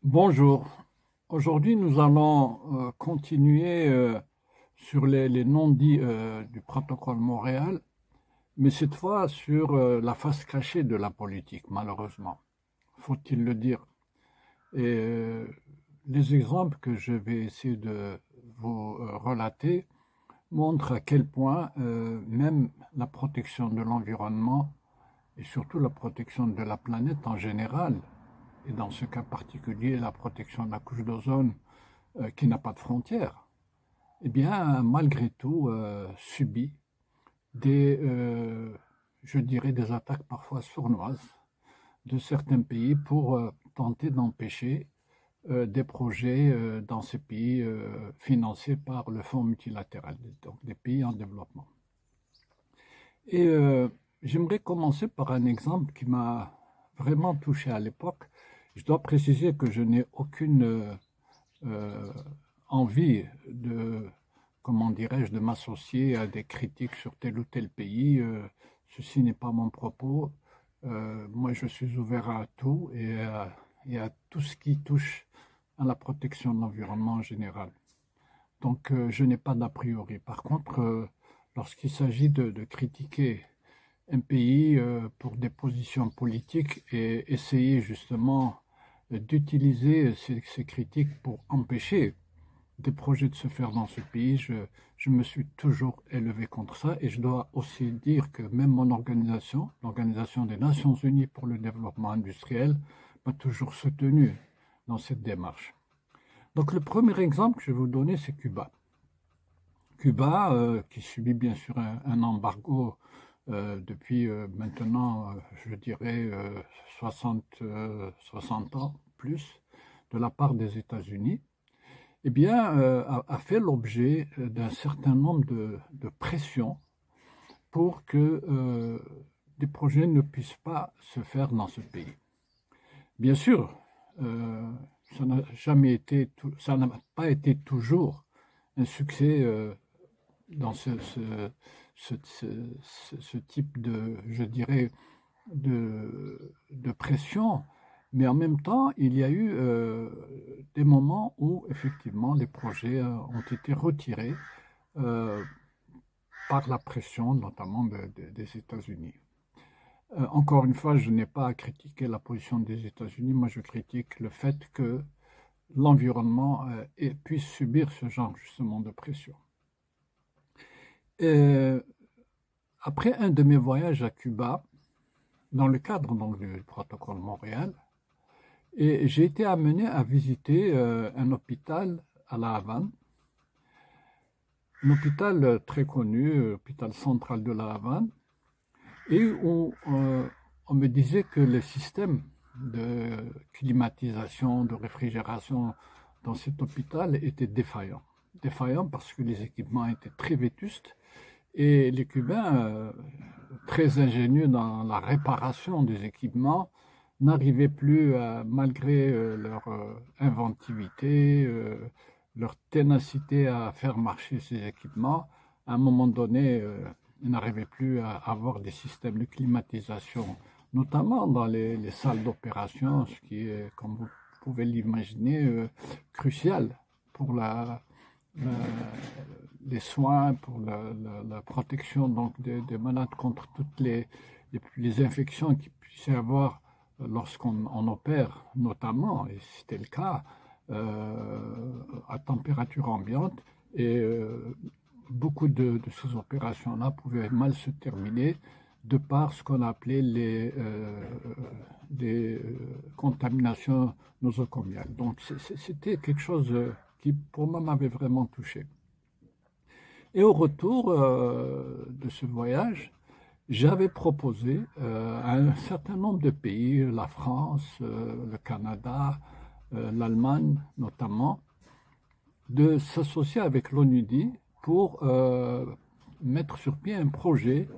Bonjour. Aujourd'hui, nous allons continuer sur les non-dits du protocole Montréal, mais cette fois sur la face cachée de la politique, malheureusement. Faut-il le dire? Et les exemples que je vais essayer de vous relater montrent à quel point même la protection de l'environnement et surtout la protection de la planète en général, et dans ce cas particulier la protection de la couche d'ozone qui n'a pas de frontières, eh bien, malgré tout, subit je dirais, des attaques parfois sournoises de certains pays pour tenter d'empêcher des projets dans ces pays financés par le Fonds multilatéral, donc des pays en développement. Et j'aimerais commencer par un exemple qui m'a vraiment touché à l'époque. Je dois préciser que je n'ai aucune euh, envie de, comment dirais-je, de m'associer à des critiques sur tel ou tel pays. Ceci n'est pas mon propos. Moi, je suis ouvert à tout et à tout ce qui touche à la protection de l'environnement en général. Donc, je n'ai pas d'a priori. Par contre, lorsqu'il s'agit de critiquer un pays pour des positions politiques et essayer justement d'utiliser ces critiques pour empêcher des projets de se faire dans ce pays, je me suis toujours élevé contre ça et je dois aussi dire que même mon organisation, l'Organisation des Nations Unies pour le développement industriel, m'a toujours soutenu dans cette démarche. Donc le premier exemple que je vais vous donner, c'est Cuba. Cuba, qui subit bien sûr un embargo depuis maintenant, je dirais, 60 ans plus, de la part des États-Unis, eh bien, a fait l'objet d'un certain nombre de pressions pour que des projets ne puissent pas se faire dans ce pays. Bien sûr, euh, ça n'a pas été toujours un succès dans ce type de, je dirais, de pression, mais en même temps, il y a eu des moments où effectivement les projets ont été retirés euh, par la pression, notamment des États-Unis. Encore une fois, je n'ai pas à critiquer la position des États-Unis, moi je critique le fait que l'environnement puisse subir ce genre justement de pression. Et après un de mes voyages à Cuba, dans le cadre donc, du protocole Montréal, et j'ai été amené à visiter un hôpital à La Havane, un hôpital très connu, l'hôpital central de La Havane, et où on me disait que les systèmes de climatisation, de réfrigération dans cet hôpital étaient défaillants. Défaillants parce que les équipements étaient très vétustes et les Cubains, très ingénieux dans la réparation des équipements, n'arrivaient plus, malgré leur inventivité, leur ténacité à faire marcher ces équipements, à un moment donné, ils n'arrivaient plus à avoir des systèmes de climatisation, notamment dans les salles d'opération, ce qui est, comme vous pouvez l'imaginer, crucial pour la- les soins, pour la protection donc des malades contre toutes les infections qu'il puisse y avoir lorsqu'on opère, notamment, et c'était le cas, à température ambiante. Et beaucoup de ces opérations-là pouvaient mal se terminer de par ce qu'on appelait les contaminations nosocomiales. Donc c'était quelque chose qui, pour moi, m'avait vraiment touché. Et au retour de ce voyage, j'avais proposé à un certain nombre de pays, la France, le Canada, l'Allemagne notamment, de s'associer avec l'ONUDI pour mettre sur pied un projet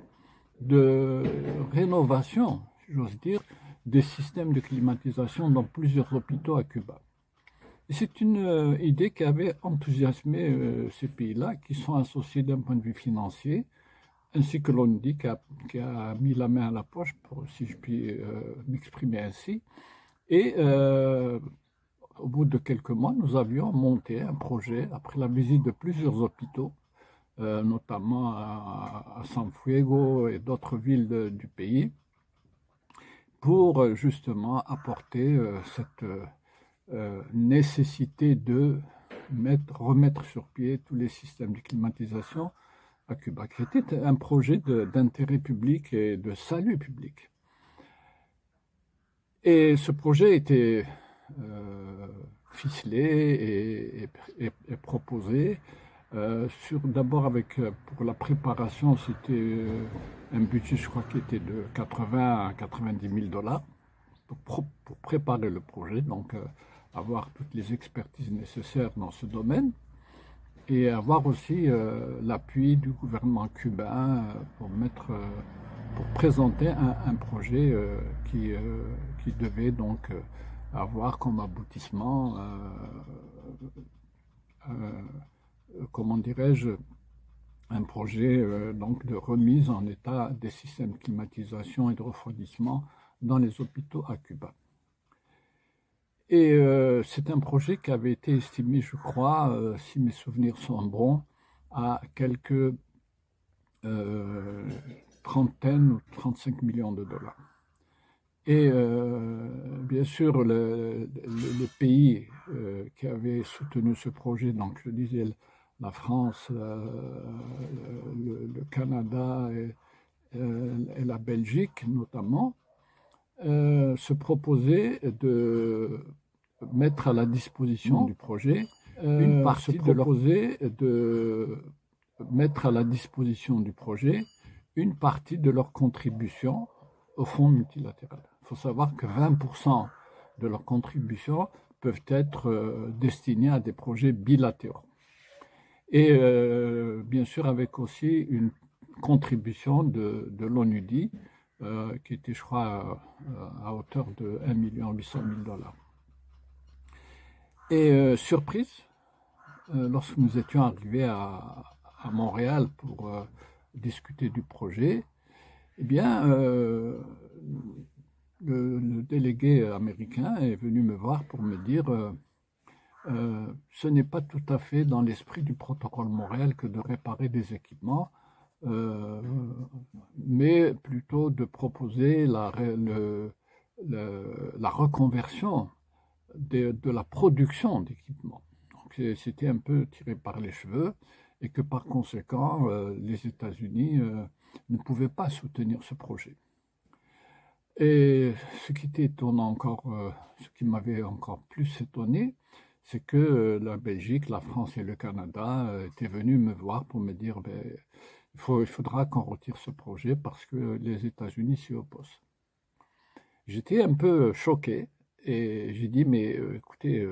de rénovation, si j'ose dire, des systèmes de climatisation dans plusieurs hôpitaux à Cuba. Et c'est une idée qui avait enthousiasmé ces pays-là, qui sont associés d'un point de vue financier, ainsi que l'ONUDI qui a mis la main à la poche, pour, si je puis m'exprimer ainsi. Et au bout de quelques mois, nous avions monté un projet, après la visite de plusieurs hôpitaux, notamment à San Fuego et d'autres villes du pays, pour justement apporter cette nécessité de remettre sur pied tous les systèmes de climatisation à Cuba, qui était un projet d'intérêt public et de salut public. Et ce projet était ficelé et proposé. D'abord pour la préparation, c'était un budget, je crois, qui était de 80 à 90 000 dollars pour préparer le projet, donc avoir toutes les expertises nécessaires dans ce domaine et avoir aussi l'appui du gouvernement cubain pour présenter un projet qui devait donc avoir comme aboutissement, comment dirais-je, un projet donc de remise en état des systèmes de climatisation et de refroidissement dans les hôpitaux à Cuba. Et c'est un projet qui avait été estimé, je crois, si mes souvenirs sont bons, à quelques trentaine ou 35 millions de dollars. Et bien sûr, les pays qui avaient soutenu ce projet, donc je disais la France, le Canada et la Belgique notamment, se proposaient de mettre à la disposition du projet une partie de leur contribution au fonds multilatéral. Il faut savoir que 20% de leurs contributions peuvent être destinées à des projets bilatéraux. Et bien sûr avec aussi une contribution de l'ONUDI qui était, je crois, à hauteur de 1 800 000 dollars. Et surprise, lorsque nous étions arrivés à Montréal pour discuter du projet, eh bien, le délégué américain est venu me voir pour me dire ce n'est pas tout à fait dans l'esprit du protocole Montréal que de réparer des équipements, mais plutôt de proposer la reconversion de la production d'équipements. Donc c'était un peu tiré par les cheveux et que par conséquent les États-Unis ne pouvaient pas soutenir ce projet. Et ce qui était étonnant encore, ce qui m'avait encore plus étonné, c'est que la Belgique, la France et le Canada étaient venus me voir pour me dire il faudra qu'on retire ce projet parce que les États-Unis s'y opposent. J'étais un peu choqué et j'ai dit mais écoutez,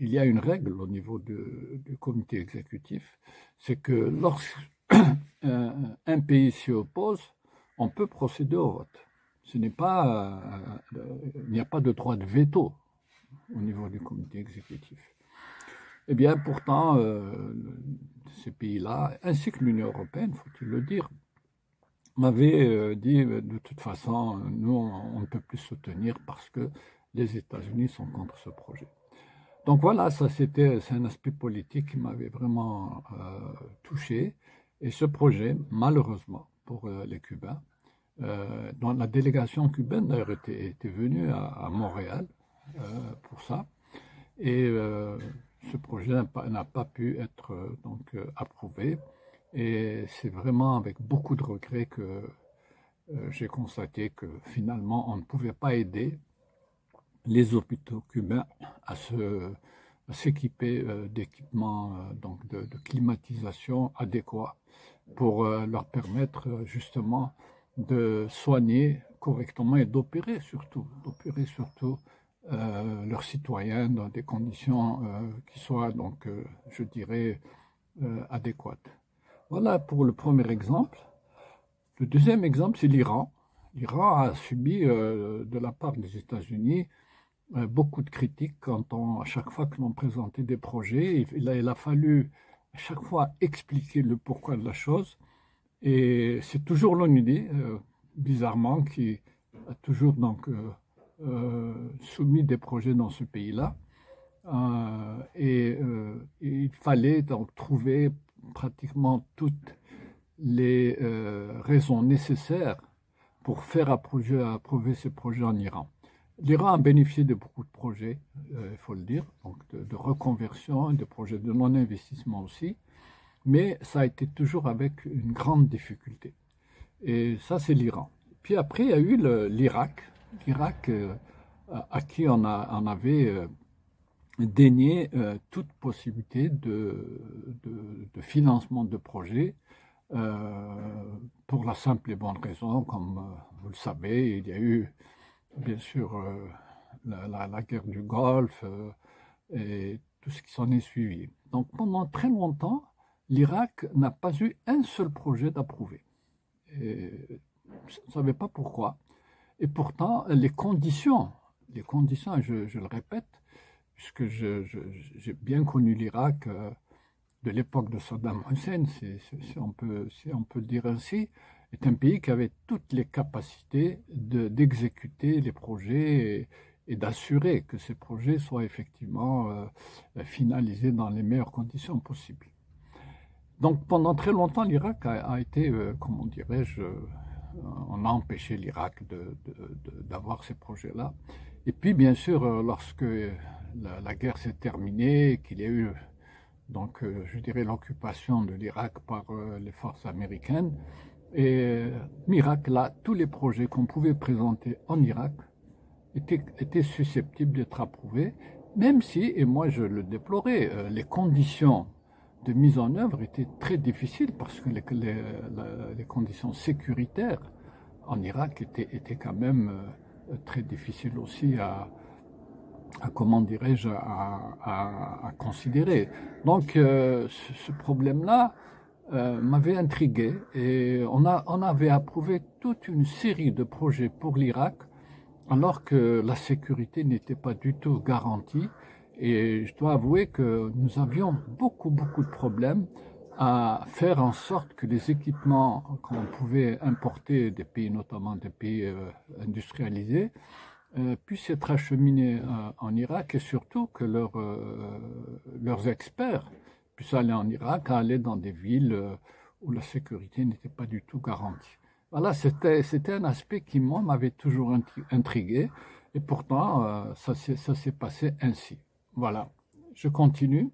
il y a une règle au niveau du comité exécutif, c'est que lorsqu'un pays s'y oppose, on peut procéder au vote. Il n'y a pas de droit de veto au niveau du comité exécutif. Eh bien, pourtant, ces pays-là, ainsi que l'Union européenne, faut-il le dire, m'avaient dit de toute façon, nous, on ne peut plus soutenir parce que les États-Unis sont contre ce projet. Donc voilà, c'est un aspect politique qui m'avait vraiment touché. Et ce projet, malheureusement, pour les Cubains, dont la délégation cubaine d'ailleurs était venue à Montréal pour ça, et ce projet n'a pas pu être donc approuvé. Et c'est vraiment avec beaucoup de regrets que j'ai constaté que finalement on ne pouvait pas aider les hôpitaux cubains à s'équiper d'équipements donc de climatisation adéquats pour leur permettre justement de soigner correctement et d'opérer surtout leurs citoyens dans des conditions qui soient donc, je dirais, adéquates. Voilà pour le premier exemple. Le deuxième exemple, c'est l'Iran. L'Iran a subi de la part des États-Unis beaucoup de critiques à chaque fois que l'on présentait des projets. Il a fallu à chaque fois expliquer le pourquoi de la chose. Et c'est toujours l'ONUDI, bizarrement, qui a toujours donc soumis des projets dans ce pays-là. Et il fallait donc trouver pratiquement toutes les raisons nécessaires pour faire approuver ces projets en Iran. L'Iran a bénéficié de beaucoup de projets, il faut le dire, donc de reconversion, de projets de non-investissement aussi, mais ça a été toujours avec une grande difficulté. Et ça, c'est l'Iran. Puis après, il y a eu l'Irak. L'Irak, à qui on avait dénié toute possibilité de financement de projets, pour la simple et bonne raison, comme vous le savez, il y a eu bien sûr la guerre du Golfe et tout ce qui s'en est suivi. Donc pendant très longtemps, l'Irak n'a pas eu un seul projet d'approuvé. Et je ne savais pas pourquoi. Et pourtant, les conditions, je le répète, puisque j'ai bien connu l'Irak de l'époque de Saddam Hussein, si on peut le dire ainsi, est un pays qui avait toutes les capacités d'exécuter les projets et d'assurer que ces projets soient effectivement finalisés dans les meilleures conditions possibles. Donc pendant très longtemps, l'Irak a été, comment dirais-je, on a empêché l'Irak d'avoir ces projets-là. Et puis bien sûr, lorsque la guerre s'est terminée, qu'il y a eu donc, je dirais l'occupation de l'Irak par les forces américaines, et miracle, là, tous les projets qu'on pouvait présenter en Irak étaient susceptibles d'être approuvés, même si, et moi je le déplorais, les conditions de mise en œuvre étaient très difficiles parce que les conditions sécuritaires en Irak étaient quand même très difficiles aussi comment dirais-je, à considérer. Donc ce problème-là m'avait intrigué et on avait approuvé toute une série de projets pour l'Irak alors que la sécurité n'était pas du tout garantie. Et je dois avouer que nous avions beaucoup de problèmes à faire en sorte que les équipements qu'on pouvait importer des pays, notamment des pays industrialisés, puissent être acheminés en Irak et surtout que leurs experts puissent aller en Irak, aller dans des villes où la sécurité n'était pas du tout garantie. Voilà, c'était un aspect qui, moi, m'avait toujours intrigué et pourtant, ça s'est passé ainsi. Voilà, je continue.